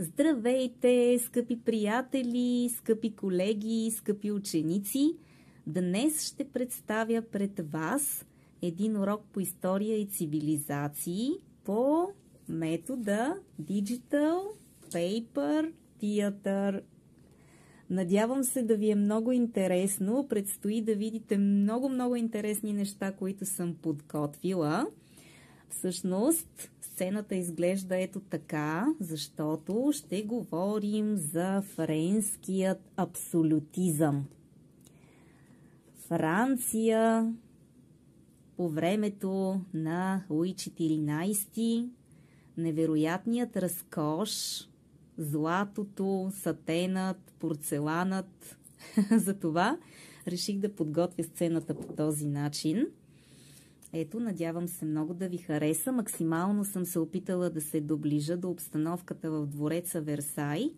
Здравейте, скъпи приятели, скъпи колеги, скъпи ученици! Днес ще представя пред вас един урок по история и цивилизации по метода Digital Paper Theater. Надявам се да ви е много интересно. Предстои да видите много интересни неща, които съм подготвила. Всъщност, сцената изглежда ето така, защото ще говорим за френският абсолютизъм. Франция по времето на Луи XIV, невероятният разкош, златото, сатенът, порцеланът. Затова реших да подготвя сцената по този начин. Ето, надявам се много да ви хареса. Максимално съм се опитала да се доближа до обстановката в двореца Версай.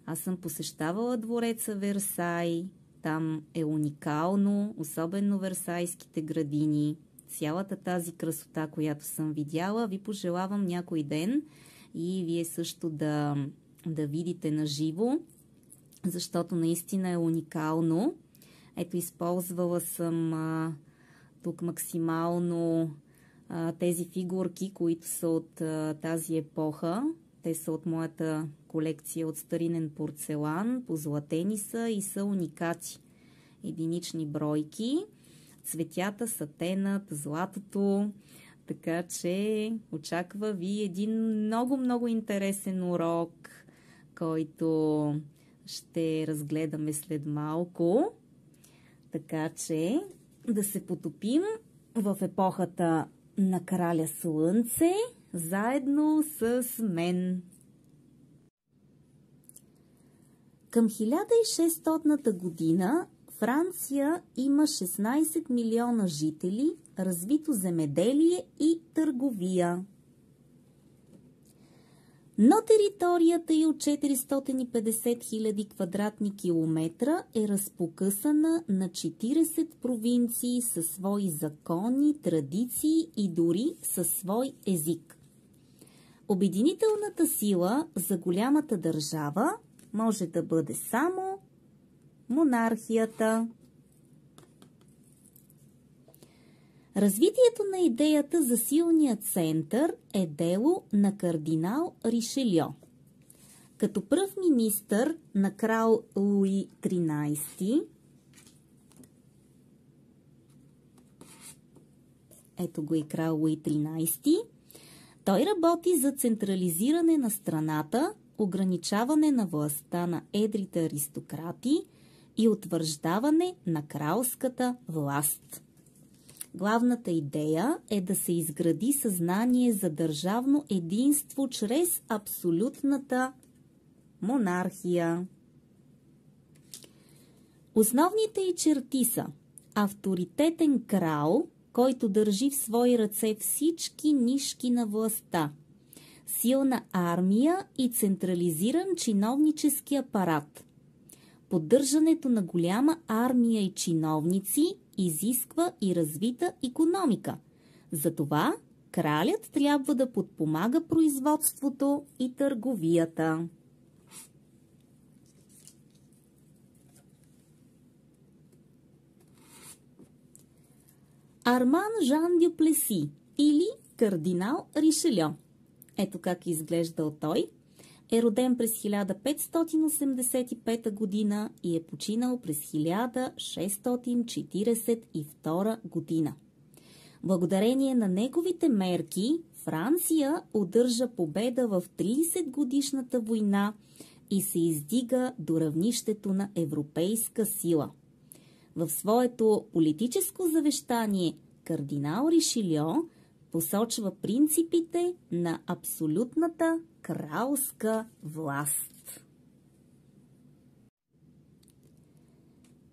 Аз съм посещавала двореца Версай. Там е уникално, особено версайските градини. Цялата тази красота, която съм видяла, ви пожелавам някой ден и вие също да видите наживо, защото наистина е уникално. Ето, използвала съм тук максимално тези фигурки, които са от тази епоха. Те са от моята колекция от старинен порцелан, позлатени са и са уникати. Единични бройки, цветята, сатенът, златото. Така че очаква ви един много интересен урок, който ще разгледаме след малко. Така че да се потопим в епохата на краля Слънце, заедно с мен. Към 1600 година Франция има 16 милиона жители, развито земеделие и търговия. Но територията й от 450 000 квадратни километра е разпокъсана на 40 провинции със свои закони, традиции и дори със свой език. Обединителната сила за голямата държава може да бъде само монархията. Развитието на идеята за силния център е дело на кардинал Ришельо. Като пръв министър на крал Луи XIII, ето го и крал Луи XIII, той работи за централизиране на страната, ограничаване на властта на едрите аристократи и утвърждаване на кралската власт. Главната идея е да се изгради съзнание за държавно единство чрез абсолютната монархия. Основните й черти са авторитетен крал, който държи в свои ръце всички нишки на властта, силна армия и централизиран чиновнически апарат. Поддържането на голяма армия и чиновници изисква и развита икономика. Затова кралят трябва да подпомага производството и търговията. Арман Жан Дюплеси или кардинал Ришельо. Ето как изглеждал той. Е роден през 1585 година и е починал през 1642 година. Благодарение на неговите мерки, Франция удържа победа в 30-годишната война и се издига до равнището на европейска сила. В своето политическо завещание кардинал Ришельо посочва принципите на абсолютната кралска власт.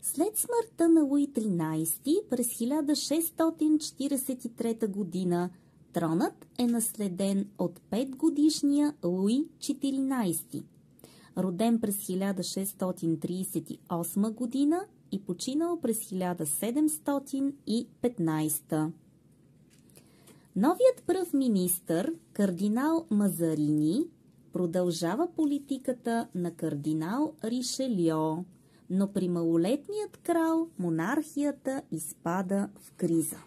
След смъртта на Луи XIII през 1643 година тронът е наследен от 5-годишния Луи XIV, роден през 1638 година и починал през 1715. Новият пръв министър, кардинал Мазарини, продължава политиката на кардинал Ришельо, но при малолетният крал монархията изпада в криза.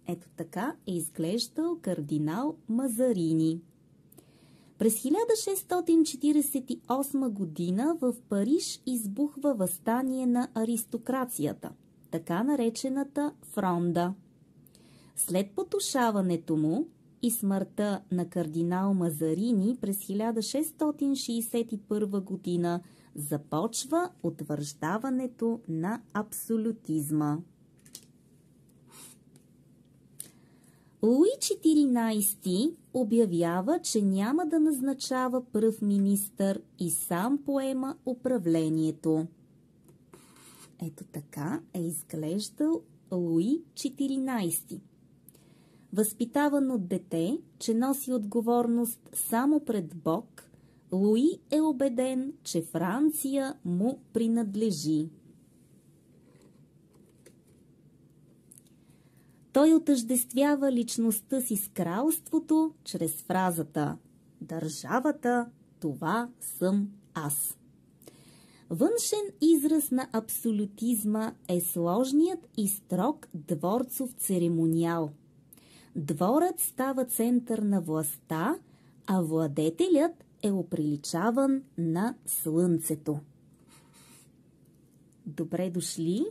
Ето така е изглеждал кардинал Мазарини. През 1648 година в Париж избухва въстание на аристокрацията, така наречената Фронда. След потушаването му и смъртта на кардинал Мазарини през 1661 година започва утвърждаването на абсолютизма. Луи XIV обявява, че няма да назначава пръв министър и сам поема управлението. Ето така е изглеждал Луи XIV. Възпитаван от дете, че носи отговорност само пред Бог, Луи е убеден, че Франция му принадлежи. Той отъждествява личността си с кралството чрез фразата «Държавата, това съм аз». Външен израз на абсолютизма е сложният и строг дворцов церемониал. Дворът става център на властта, а владетелят е оприличаван на слънцето. Добре дошли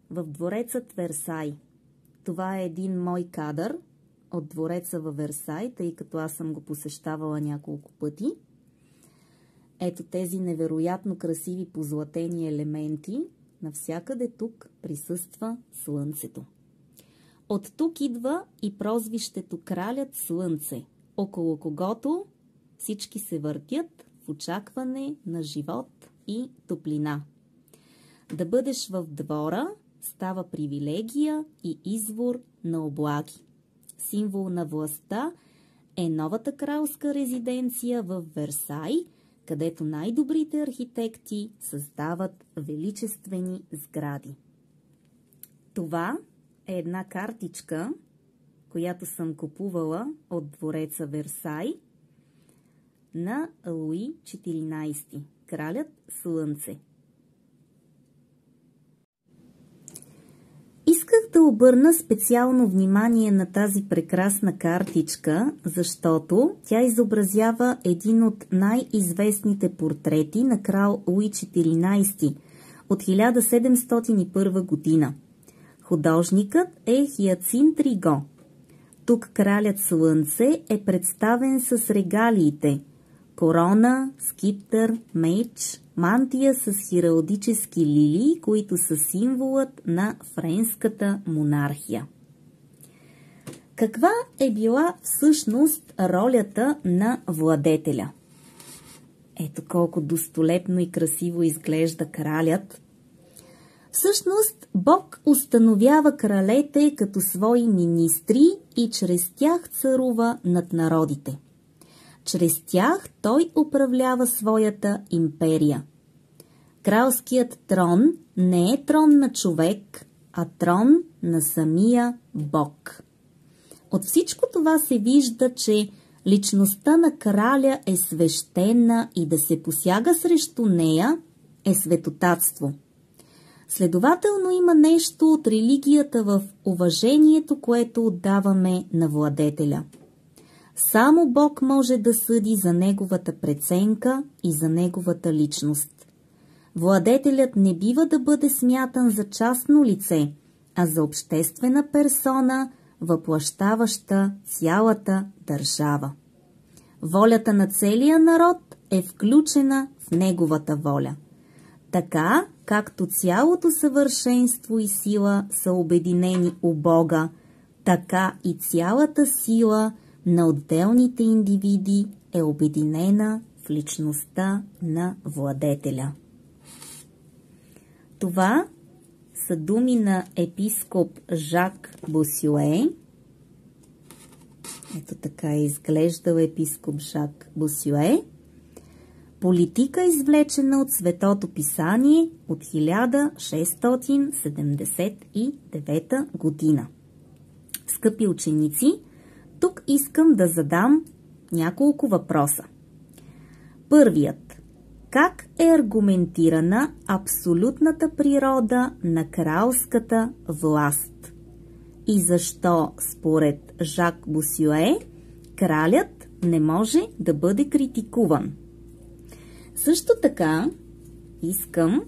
в дворецът Версай. Това е един мой кадър от двореца във Версай, тъй като аз съм го посещавала няколко пъти. Ето тези невероятно красиви позлатени елементи. Навсякъде тук присъства слънцето. От тук идва и прозвището Кралят Слънце, около когото всички се въртят в очакване на живот и топлина. Да бъдеш в двора става привилегия и извор на облаги. Символ на властта е новата кралска резиденция в Версай, където най-добрите архитекти създават величествени сгради. Това е една картичка, която съм купувала от двореца Версай на Луи XIV, Кралят Слънце. Исках да обърна специално внимание на тази прекрасна картичка, защото тя изобразява един от най-известните портрети на крал Луи XIV от 1701 година. Художникът е Хиацинт Риго. Тук кралят Слънце е представен с регалиите – корона, скиптър, меч, мантия с хералдически лилии, които са символът на френската монархия. Каква е била всъщност ролята на владетеля? Ето колко достолепно и красиво изглежда кралят. Всъщност Бог установява кралете като свои министри и чрез тях царува над народите. Чрез тях той управлява своята империя. Кралският трон не е трон на човек, а трон на самия Бог. От всичко това се вижда, че личността на краля е свещена и да се посяга срещу нея е светотатство. Следователно има нещо от религията в уважението, което отдаваме на владетеля. Само Бог може да съди за неговата преценка и за неговата личност. Владетелят не бива да бъде смятан за частно лице, а за обществена персона, въплъщаваща цялата държава. Волята на целия народ е включена в неговата воля. Така, както цялото съвършенство и сила са обединени у Бога, така и цялата сила на отделните индивиди е обединена в личността на владетеля. Това са думи на епископ Жак Босюе. Ето така е изглеждал епископ Жак Босюе. Политика, извлечена от Светото писание от 1679 година. Скъпи ученици, тук искам да задам няколко въпроса. Първият. Как е аргументирана абсолютната природа на кралската власт? И защо, според Жак Босюе, кралят не може да бъде критикуван? Също така, искам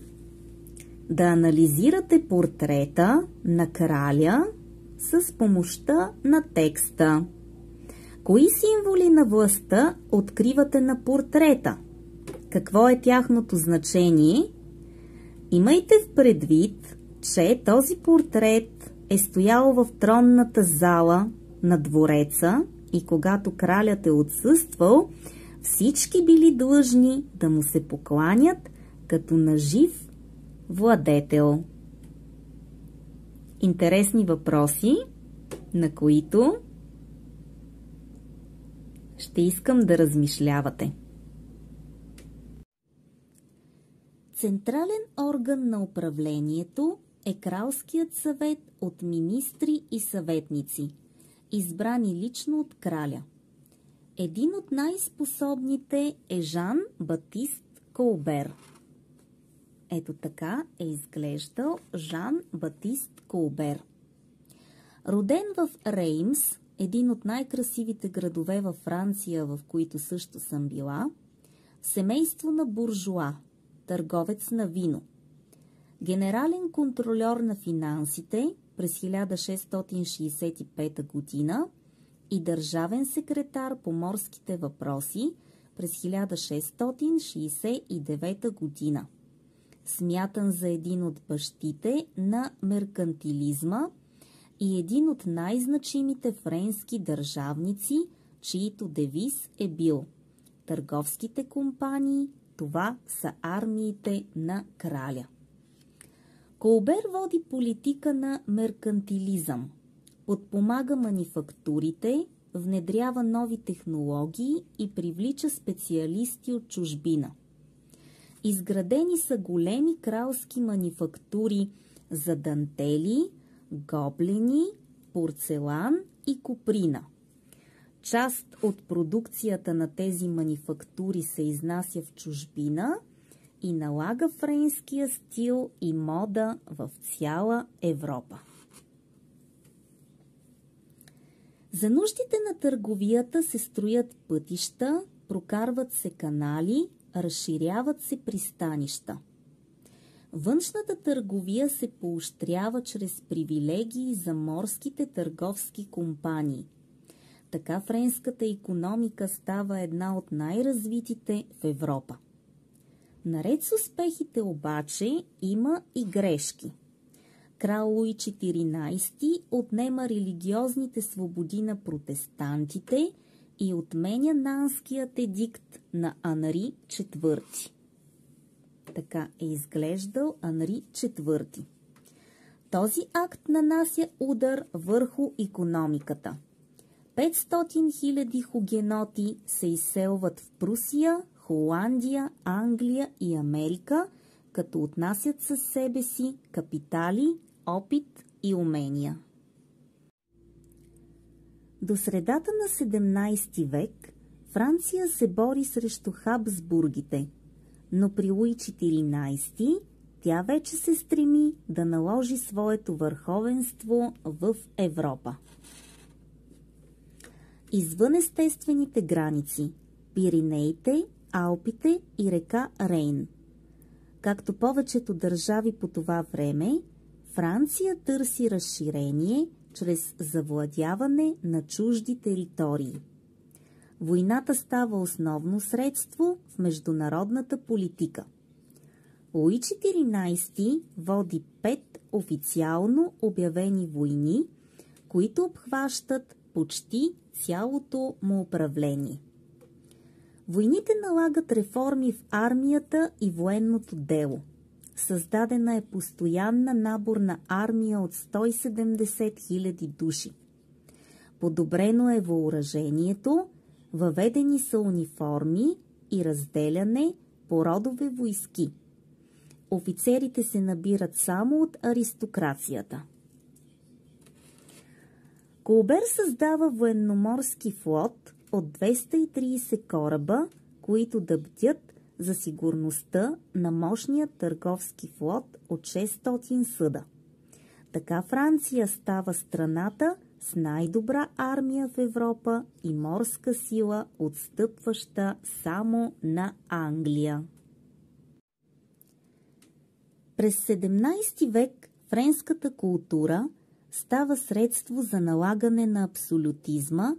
да анализирате портрета на краля с помощта на текста. Кои символи на властта откривате на портрета? Какво е тяхното значение? Имайте в предвид, че този портрет е стоял в тронната зала на двореца и когато кралят е отсъствал, всички били длъжни да му се покланят като на жив владетел. Интересни въпроси, на които ще искам да размишлявате. Централен орган на управлението е Кралският съвет от министри и съветници, избрани лично от краля. Един от най-способните е Жан Батист Колбер. Ето така е изглеждал Жан Батист Колбер. Роден в Реймс, един от най-красивите градове във Франция, в които също съм била, семейство на буржуа, търговец на вино. Генерален контрольор на финансите през 1665 година и държавен секретар по морските въпроси през 1669 година. Смятан за един от бащите на меркантилизма и един от най-значимите френски държавници, чието девиз е бил: търговските компании, това са армиите на краля. Колбер води политика на меркантилизъм, подпомага манифактурите, внедрява нови технологии и привлича специалисти от чужбина. Изградени са големи кралски манифактури за дантели, гобелени, порцелан и коприна. Част от продукцията на тези манифактури се изнася в чужбина и налага френския стил и мода в цяла Европа. За нуждите на търговията се строят пътища, прокарват се канали, разширяват се пристанища. Външната търговия се поощрява чрез привилегии за морските търговски компании. Така френската икономика става една от най-развитите в Европа. Наред с успехите обаче има и грешки. Крал Луи XIV отнема религиозните свободи на протестантите и отменя Нанският едикт на Анри IV. Така е изглеждал Анри IV. Този акт нанася удар върху икономиката. 500 000 хугеноти се изселват в Прусия, Холандия, Англия и Америка, като отнасят със себе си капитали, опит и умения. До средата на 17 век Франция се бори срещу Хабсбургите, но при Луи XIV тя вече се стреми да наложи своето върховенство в Европа. Извън естествените граници – Пиринеите, Алпите и река Рейн. Както повечето държави по това време, Франция търси разширение чрез завладяване на чужди територии. Войната става основно средство в международната политика. Луи XIV води 5 официално обявени войни, които обхващат почти цялото му управление. Войните налагат реформи в армията и военното дело. Създадена е постоянна наборна армия от 170 000 души. Подобрено е въоръжението, въведени са униформи и разделяне по родове войски. Офицерите се набират само от аристокрацията. Колбер създава военноморски флот от 230 кораба, които да бдят за сигурността на мощния търговски флот от 600 съда. Така Франция става страната с най-добра армия в Европа и морска сила, отстъпваща само на Англия. През 17 век френската култура става средство за налагане на абсолютизма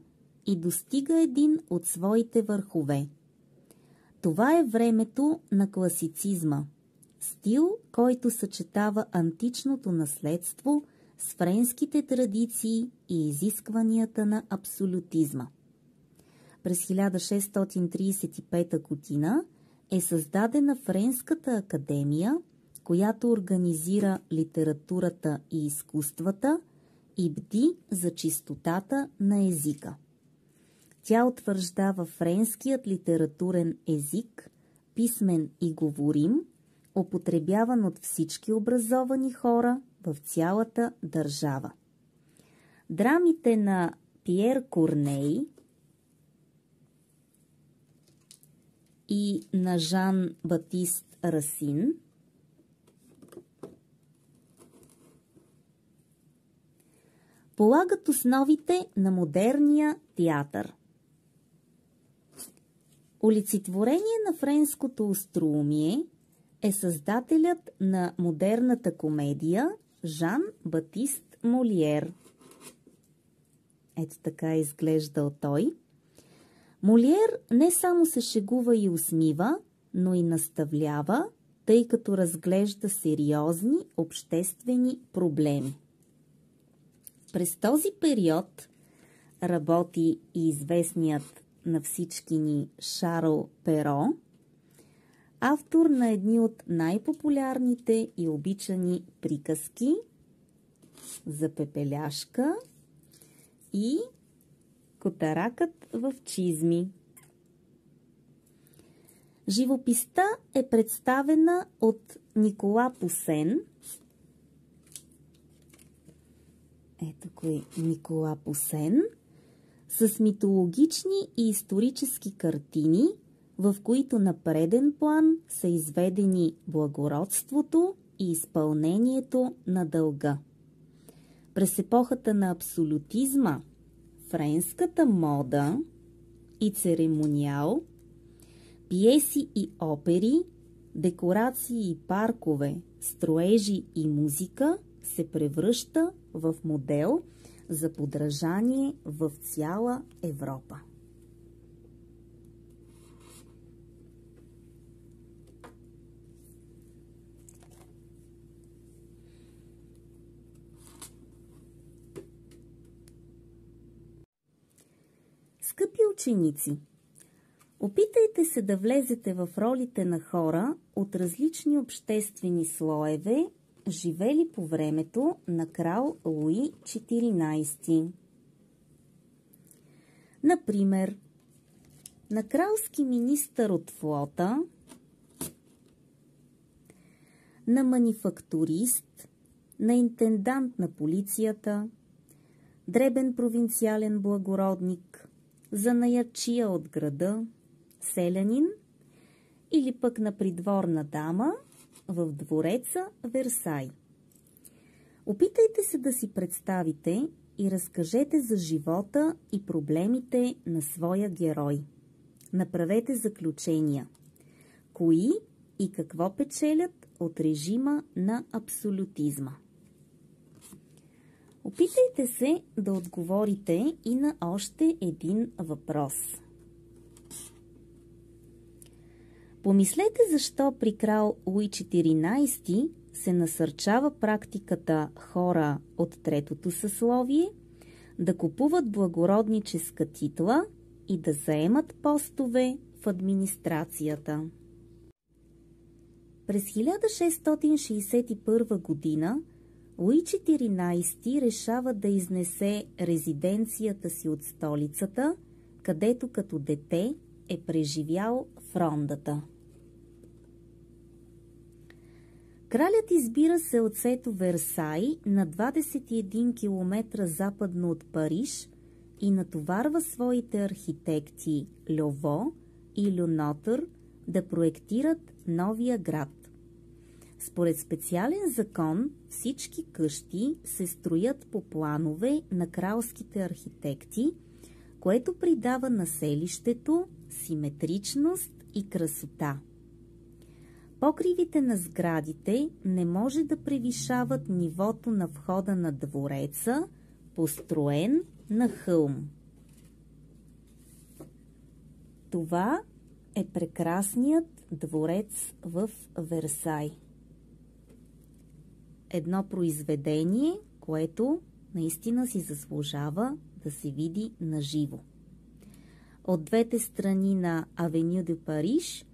и достига един от своите върхове. Това е времето на класицизма, стил, който съчетава античното наследство с френските традиции и изискванията на абсолютизма. През 1635 година е създадена Френската академия, която организира литературата и изкуствата и бди за чистотата на езика. Тя утвърждава френският литературен език, писмен и говорим, употребяван от всички образовани хора в цялата държава. Драмите на Пиер Корней и на Жан-Батист Расин полагат основите на модерния театър. Олицетворение на френското остроумие е създателят на модерната комедия Жан-Батист Молиер. Ето така е изглеждал той. Молиер не само се шегува и усмива, но и наставлява, тъй като разглежда сериозни обществени проблеми. През този период работи и известният на всички ни Шарл Перо, автор на едни от най-популярните и обичани приказки за Пепеляшка и Котаракът в чизми. Живописта е представена от Никола Посен. Ето кой е Никола Посен, с митологични и исторически картини, в които на преден план са изведени благородството и изпълнението на дълга. През епохата на абсолютизма, френската мода и церемониал, пиеси и опери, декорации и паркове, строежи и музика се превръща в модел за подражание в цяла Европа. Скъпи ученици, опитайте се да влезете в ролите на хора от различни обществени слоеве, живели по времето на крал Луи XIV. Например, на кралски министър от флота, на манифактурист, на интендант на полицията, дребен провинциален благородник, занаятчия от града, селянин или пък на придворна дама в двореца Версай. Опитайте се да си представите и разкажете за живота и проблемите на своя герой. Направете заключения. Кои и какво печелят от режима на абсолютизма? Опитайте се да отговорите и на още един въпрос. Помислете защо при крал Луи XIV се насърчава практиката хора от третото съсловие да купуват благородническа титла и да заемат постове в администрацията. През 1661 година Луи XIV решава да изнесе резиденцията си от столицата, където като дете е преживял фрондата. Кралят избира селцето Версай на 21 км западно от Париж и натоварва своите архитекти Льово и Люнотър да проектират новия град. Според специален закон всички къщи се строят по планове на кралските архитекти, което придава на селището симетричност и красота. Покривите на сградите не може да превишават нивото на входа на двореца, построен на хълм. Това е прекрасният дворец в Версай. Едно произведение, което наистина си заслужава да се види наживо. От двете страни на Авеню де Париж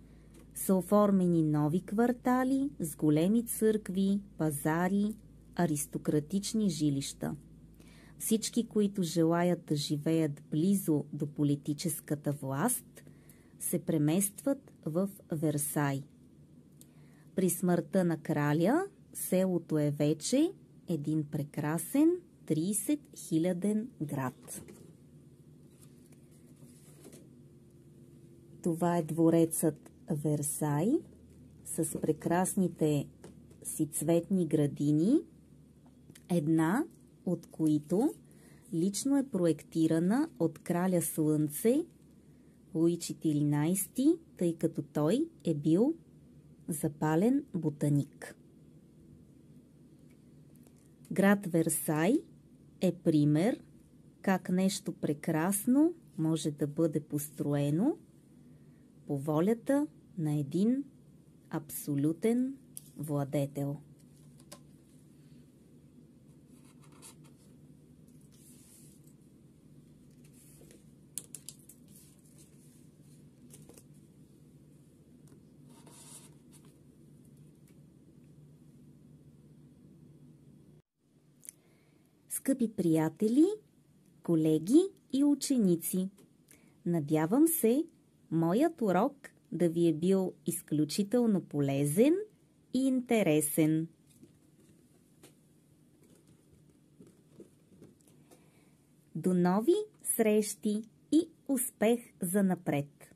са оформени нови квартали с големи църкви, пазари, аристократични жилища. Всички, които желаят да живеят близо до политическата власт, се преместват в Версай. При смъртта на краля селото е вече един прекрасен 30-хиляден град. Това е дворецът Версай с прекрасните си цветни градини, една от които лично е проектирана от краля Слънце Луи XIV, тъй като той е бил запален ботаник. Град Версай е пример как нещо прекрасно може да бъде построено по волята на един абсолютен владетел. Скъпи приятели, колеги и ученици, надявам се, моят урок да ви е бил изключително полезен и интересен. До нови срещи и успех занапред!